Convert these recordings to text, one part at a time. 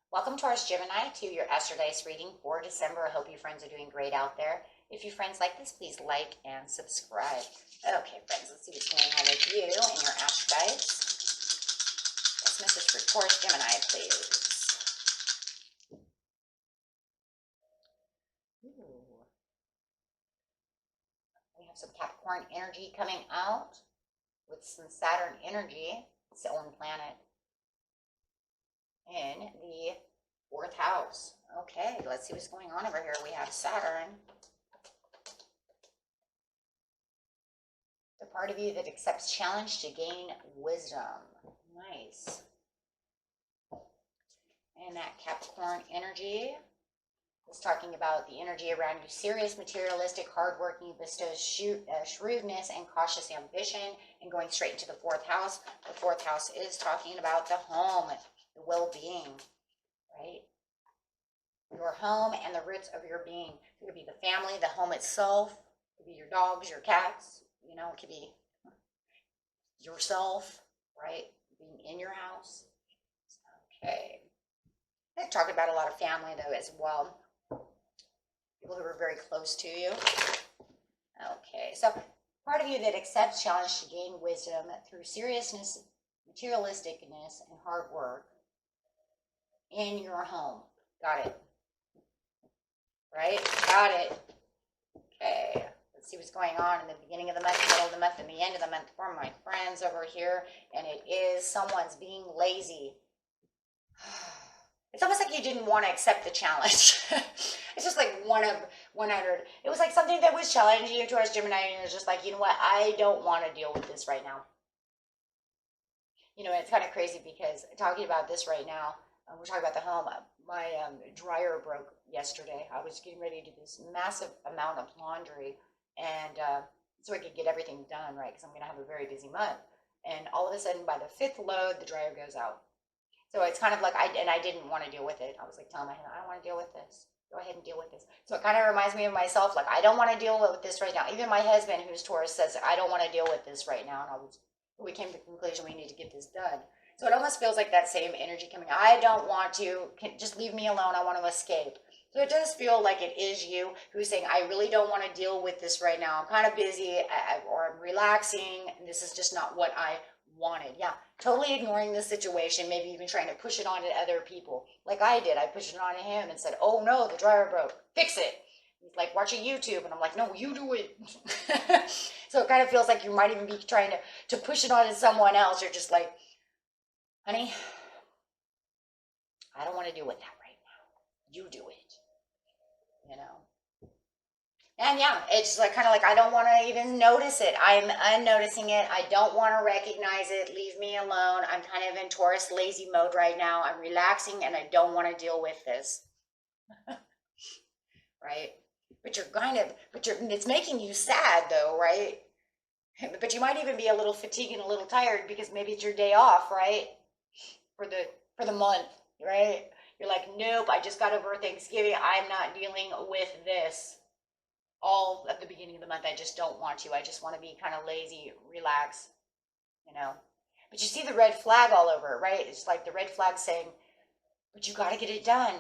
Welcome, Taurus Gemini, to your Astrodice reading for December. I hope you friends are doing great out there. If you friends like this, please like and subscribe. Okay, friends, let's see what's going on with you and your Astrodice. This message for Taurus Gemini, please. Ooh. We have some Capricorn energy coming out with some Saturn energy, its own planet, in the 4th house. Okay, let's see what's going on over here. We have Saturn. The part of you that accepts challenge to gain wisdom. Nice. And that Capricorn energy is talking about the energy around you. Serious, materialistic, hardworking, bestows shrewdness and cautious ambition, and going straight into the 4th house. The 4th house is talking about the home, the well-being, right? Your home and the roots of your being. It could be the family, the home itself. It could be your dogs, your cats. You know, it could be yourself, right? Being in your house. Okay. I'm talking about a lot of family, though, as well. People who are very close to you. Okay. So, part of you that accepts challenge to gain wisdom through seriousness, materialisticness, and hard work in your home. Got it. Right? Got it. Okay. Let's see what's going on in the beginning of the month, middle of the month, and the end of the month for my friends over here. And it is someone's being lazy. It's almost like you didn't want to accept the challenge. It's just like 1 of 100. It was like something that was challenging you, Taurus Gemini, and you're just like, you know what? I don't want to deal with this right now. You know, it's kind of crazy because talking about this right now, we're talking about the home. My dryer broke yesterday. I was getting ready to do this massive amount of laundry, and so I could get everything done, right? Because I'm going to have a very busy month. And all of a sudden, by the 5th load, the dryer goes out. So it's kind of like, I didn't want to deal with it. I was like telling my husband, I don't want to deal with this. Go ahead and deal with this. So it kind of reminds me of myself, like, I don't want to deal with this right now. Even my husband, who's Taurus, says, I don't want to deal with this right now. And we came to the conclusion we need to get this done. So it almost feels like that same energy coming. I don't want to, just leave me alone. I want to escape. So it does feel like it is you who's saying, I really don't want to deal with this right now. I'm kind of busy, or I'm relaxing. And this is just not what I wanted. Yeah, totally ignoring the situation, maybe even trying to push it on to other people. Like I did. I pushed it on to him and said, oh no, the dryer broke. Fix it. He's like watching YouTube, and I'm like, no, you do it. So it kind of feels like you might even be trying to push it on to someone else. You're just like, honey, I don't want to deal with that right now. You do it. You know? And yeah, it's like kind of like I don't want to even notice it. I'm unnoticing it. I don't want to recognize it. Leave me alone. I'm kind of in Taurus lazy mode right now. I'm relaxing and I don't want to deal with this. Right? But it's making you sad though, right? But you might even be a little fatigued and a little tired because maybe it's your day off, right? For the month, right? You're like, nope, I just got over Thanksgiving. I'm not dealing with this all at the beginning of the month. I just don't want to. I just want to be kind of lazy, relax, you know. But you see the red flag all over it, right? It's like the red flag saying, but you got to get it done.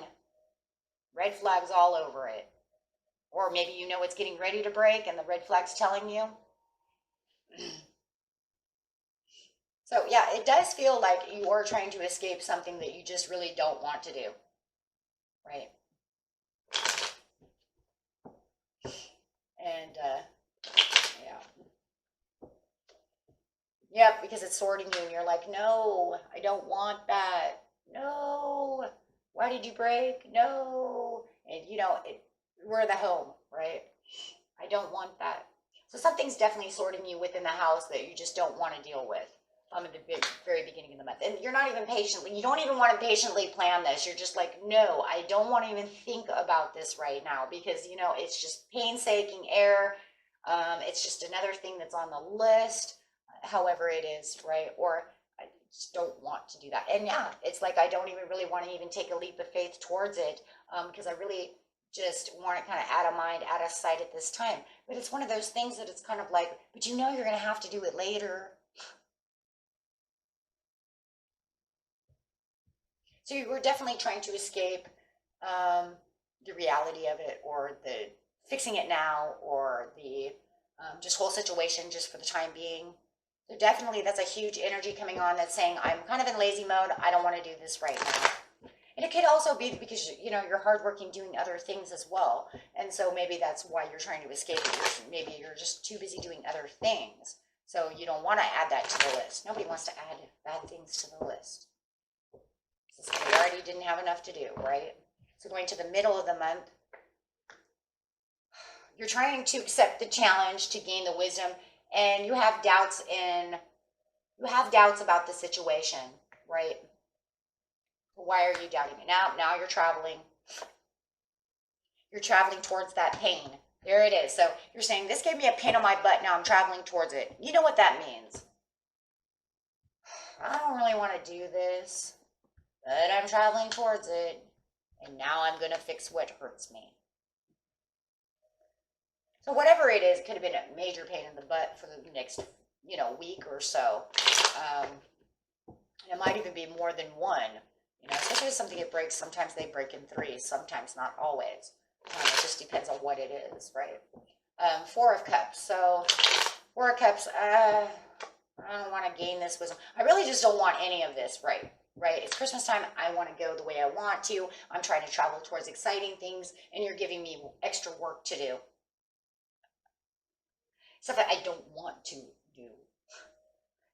Red flags all over it. Or maybe you know it's getting ready to break and the red flag's telling you. So yeah, it does feel like you are trying to escape something that you just really don't want to do, right? And yeah. Yep, because it's sorting you and you're like, no, I don't want that. No, why did you break? No. And you know, we're the home, right? I don't want that. So something's definitely sorting you within the house that you just don't want to deal with. At the very beginning of the month. And you're not even patiently, you don't even want to patiently plan this. You're just like, no, I don't want to even think about this right now because, you know, it's just painstaking error. It's just another thing that's on the list, however it is, right? Or I just don't want to do that. And yeah, it's like I don't even really want to even take a leap of faith towards it because I really just want it kind of out of mind, out of sight at this time. But it's one of those things that it's kind of like, but you know you're going to have to do it later. So you were definitely trying to escape the reality of it, or the fixing it now, or the just whole situation just for the time being. So definitely that's a huge energy coming on that's saying, I'm kind of in lazy mode. I don't want to do this right now. And it could also be because, you know, you're hardworking doing other things as well. And so maybe that's why you're trying to escape it. Maybe you're just too busy doing other things. So you don't want to add that to the list. Nobody wants to add bad things to the list. Since we already didn't have enough to do, right? So going to the middle of the month, you're trying to accept the challenge to gain the wisdom, and you have doubts about the situation, right? Why are you doubting it? Now you're traveling. You're traveling towards that pain. There it is. So you're saying, this gave me a pain on my butt. Now I'm traveling towards it. You know what that means. I don't really want to do this, but I'm traveling towards it. And now I'm going to fix what hurts me. So whatever it is, it could have been a major pain in the butt for the next, week or so. And it might even be more than one. Especially if something that breaks, sometimes they break in three, sometimes not always. It just depends on what it is, right? Four of Cups. So, Four of Cups, I don't want to gain this wisdom. I really just don't want any of this, right? It's Christmas time. I want to go the way I want to. I'm trying to travel towards exciting things, and you're giving me extra work to do. Stuff that I don't want to do.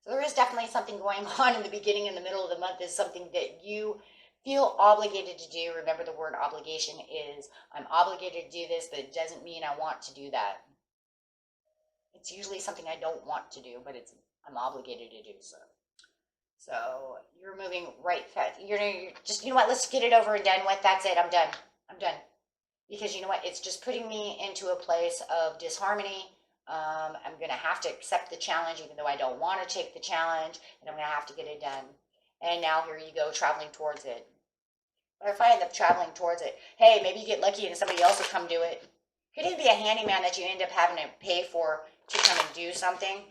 So there is definitely something going on in the beginning and the middle of the month, is something that you feel obligated to do. Remember, the word obligation is, I'm obligated to do this, but it doesn't mean I want to do that. It's usually something I don't want to do, but I'm obligated to do so. So you're moving right fast. You're just, let's get it over and done with. That's it. I'm done. Because you know what? It's just putting me into a place of disharmony. I'm going to have to accept the challenge, even though I don't want to take the challenge, and I'm going to have to get it done. And now here you go, traveling towards it. But if I end up traveling towards it, hey, maybe you get lucky and somebody else will come do it. Could even be a handyman that you end up having to pay for to come and do something.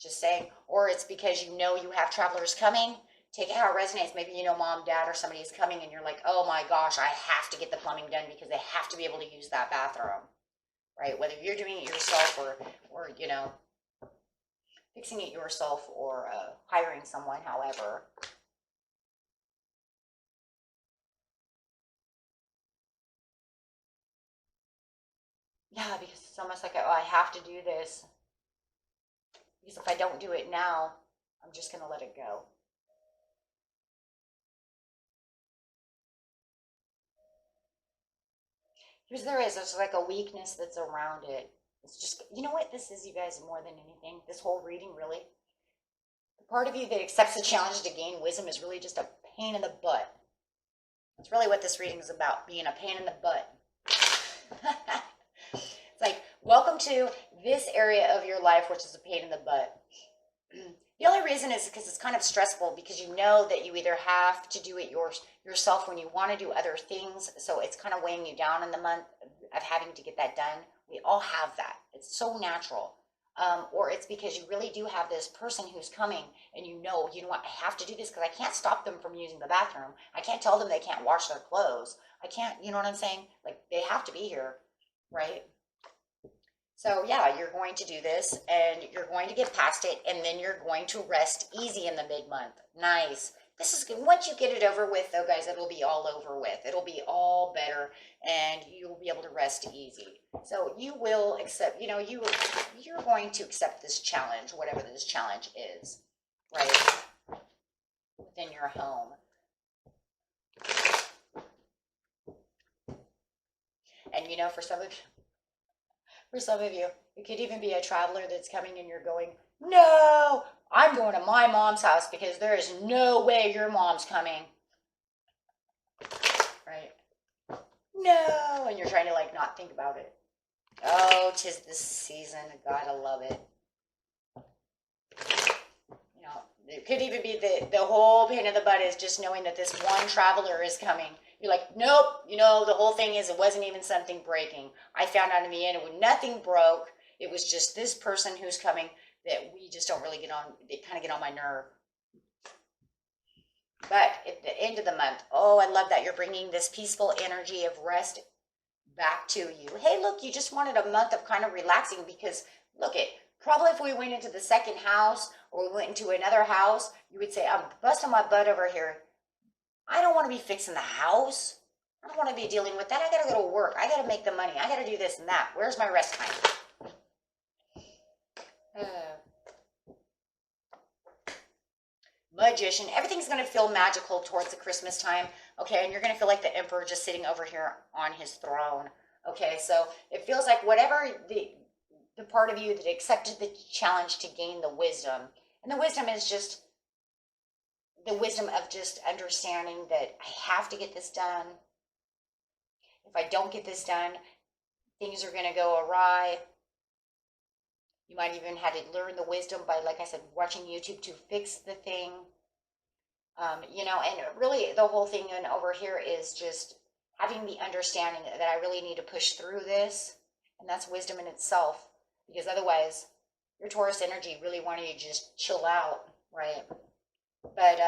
Just saying. Or it's because you have travelers coming. Take it how it resonates. Maybe mom, dad, or somebody is coming, and you're like, oh my gosh, I have to get the plumbing done because they have to be able to use that bathroom. Right? Whether you're doing it yourself or fixing it yourself, or hiring someone, however. Yeah, because it's almost like, I have to do this. Because if I don't do it now, I'm just going to let it go. Because there's like a weakness that's around it. It's just, you know what this is, you guys, more than anything? This whole reading, really? The part of you that accepts the challenge to gain wisdom is really just a pain in the butt. That's really what this reading is about, being a pain in the butt. It's like, welcome to this area of your life, which is a pain in the butt. The only reason is because it's kind of stressful, because you know that you either have to do it yourself when you want to do other things. So it's kind of weighing you down in the month of having to get that done. We all have that. It's so natural. Or it's because you really do have this person who's coming, and you know what, I have to do this because I can't stop them from using the bathroom. I can't tell them they can't wash their clothes. I can't, you know what I'm saying? Like, they have to be here, right? So yeah, you're going to do this, and you're going to get past it, and then you're going to rest easy in the mid-month. Nice. This is good. Once you get it over with, though, guys, it'll be all over with. It'll be all better, and you'll be able to rest easy. So you will accept, you're going to accept this challenge, whatever this challenge is, right, within your home. And, for some of you, it could even be a traveler that's coming, and you're going, no, I'm going to my mom's house because there is no way your mom's coming. Right? No. And you're trying to not think about it. Oh, 'tis the season. Gotta love it. It could even be the whole pain in the butt is just knowing that this one traveler is coming. You're like, nope, the whole thing is, it wasn't even something breaking. I found out in the end, nothing broke. It was just this person who's coming that we just don't really get on. They kind of get on my nerve. But at the end of the month, oh, I love that you're bringing this peaceful energy of rest back to you. Hey, look, you just wanted a month of kind of relaxing because look it, probably if we went into the second house or we went into another house, you would say, I'm busting my butt over here. I don't want to be fixing the house. I don't want to be dealing with that. I got to go to work. I got to make the money. I got to do this and that. Where's my rest time? Magician. Everything's going to feel magical towards the Christmas time. Okay, and you're going to feel like the emperor just sitting over here on his throne. Okay, so it feels like whatever the part of you that accepted the challenge to gain the wisdom. And the wisdom is just the wisdom of just understanding that I have to get this done. If I don't get this done, things are going to go awry. You might even have to learn the wisdom by, like I said, watching YouTube to fix the thing. You know, and really the whole thing and over here is just having the understanding that I really need to push through this. And that's wisdom in itself. Because otherwise, your Taurus energy really wanted you to just chill out, right? But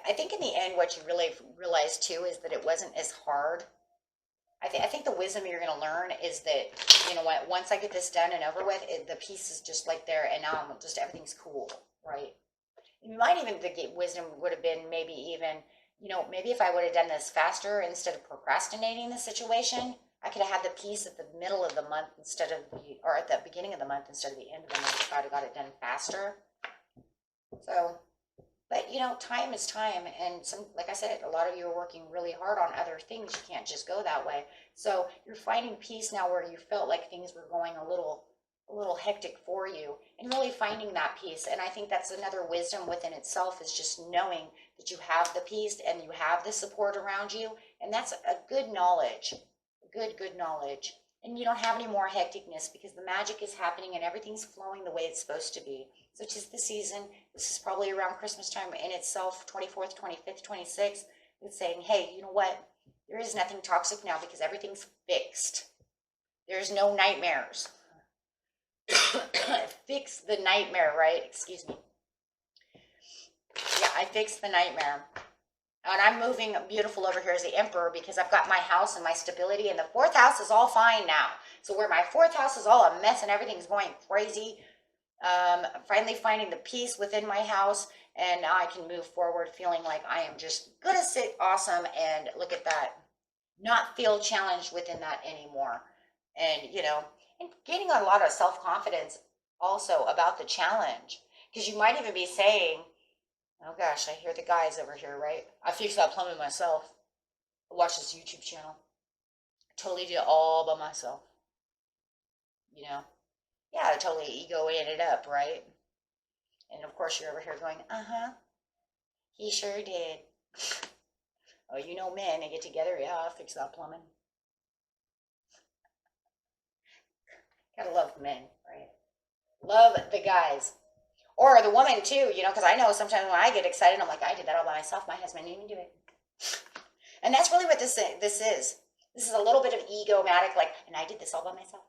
I think in the end, what you really realize too is that it wasn't as hard. I think the wisdom you're going to learn is that, you know what, once I get this done and over with, the piece is just like there, and now I'm just, everything's cool, right? You might even, the wisdom would have been maybe even, you know, maybe if I would have done this faster instead of procrastinating the situation, I could have had the piece at the middle of the month instead of or at the beginning of the month instead of the end of the month if I'd have got it done faster. So, but you know, time is time, and some, like I said, a lot of you are working really hard on other things. You can't just go that way. So you're finding peace now where you felt like things were going a little hectic for you, and really finding that peace. And I think that's another wisdom within itself, is just knowing that you have the peace and you have the support around you, and that's a good knowledge, good knowledge. And you don't have any more hecticness because the magic is happening and everything's flowing the way it's supposed to be. So 'tis the season. This is probably around Christmas time in itself, 24th, 25th, 26th. It's saying, hey, you know what? There is nothing toxic now because everything's fixed. There's no nightmares. Fix the nightmare, right? Excuse me. Yeah, I fixed the nightmare. And I'm moving beautiful over here as the emperor because I've got my house and my stability, and the fourth house is all fine now. So where my fourth house is all a mess and everything's going crazy, finally finding the peace within my house, and now I can move forward feeling like I am just gonna sit awesome and look at that, not feel challenged within that anymore. And you know, and gaining a lot of self-confidence also about the challenge, because you might even be saying, oh gosh, I hear the guys over here, right? I fixed that plumbing myself. I watched this YouTube channel. I totally did it all by myself. You know? Yeah, I totally ego-ing it up, right? And of course you're over here going, uh-huh, he sure did. Oh, you know men, they get together, yeah, I fixed that plumbing. Gotta love men, right? Love the guys. Or the woman too, you know, because I know sometimes when I get excited, I'm like, I did that all by myself. My husband didn't even do it. And that's really what this is. This is a little bit of egomatic, like, and I did this all by myself.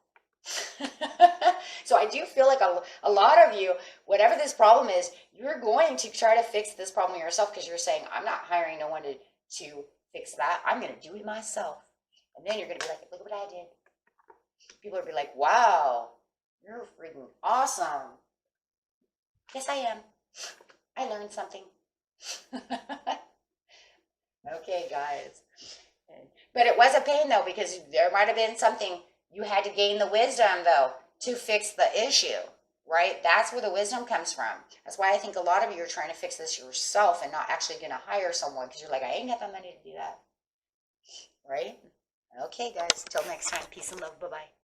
So I do feel like a lot of you, whatever this problem is, you're going to try to fix this problem yourself, because you're saying, I'm not hiring no one to fix that. I'm going to do it myself. And then you're going to be like, look at what I did. People will be like, wow, you're freaking awesome. Yes, I am. I learned something. Okay, guys. But it was a pain, though, because there might have been something you had to gain the wisdom, though, to fix the issue, right? That's where the wisdom comes from. That's why I think a lot of you are trying to fix this yourself and not actually going to hire someone, because you're like, I ain't got the money to do that, right? Okay, guys. Till next time. Peace and love. Bye-bye.